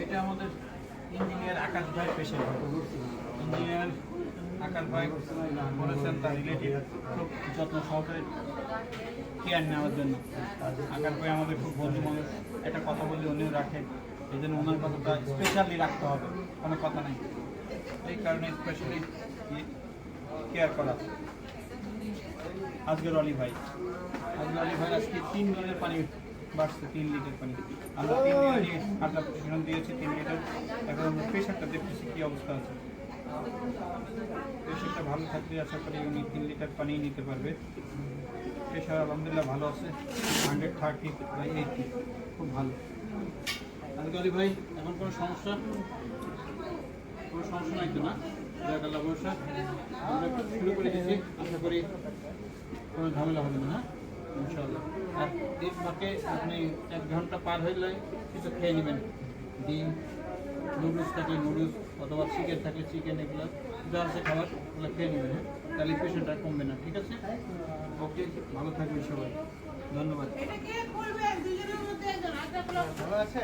এটা আমাদের ইঞ্জিনিয়ার আকাশ ভাই পেশেন্ট। ইঞ্জিনিয়ার আকাশ ভাই বলেছেন তার রিলেটিভ খুব যত্ন সহকারে কেয়ার নেওয়ার জন্য। আকাশ ভাই আমাদের খুব বন্ধু মানুষ, একটা কথা বললে উনিও রাখেন, এই জন্য ওনার কথাটা স্পেশালি রাখতে হবে, কোনো কথা নেই। এই কারণে স্পেশালি কেয়ার করা। আজকের অলি ভাই আজকে 3 লিটার পানি বাড়ছে, 3 লিটার পানি। আমরা 3 লিটার আটটা প্রেশন দিয়েছি, 3 লিটার। এখন আমরা প্রেশারটা দেখতেছি কী অবস্থা আছে। প্রেশারটা ভালো থাকলে আশা করি উনি 3 লিটার পানি নিতে পারবে। প্রেশার আলহামদুলিল্লাহ ভালো আছে, 130/80, খুব ভালো। আজকে অলি ভাই এখন কোনো সমস্যা নাই তো না? জায়গাল্লা বর্ষা আমরা শুরু করে দিচ্ছি, আশা করি কোনো ঝামেলা হবে না, হ্যাঁ ইনশাআল্লাহ। আর এর ফাঁকে আপনি 1 ঘন্টা পার হয়ে গেলে কিছু খেয়ে নেবেন, ডিম, নুডলস থাকলে নুডলস, অথবা চিকেন থাকলে চিকেন, এগুলো যা আছে খাবার ওগুলো খেয়ে নেবেন, হ্যাঁ? তাহলে পেশেন্টটা কমবে না, ঠিক আছে? ওকে, ভালো থাকবেন সবাই, ধন্যবাদ। ভালো আছে?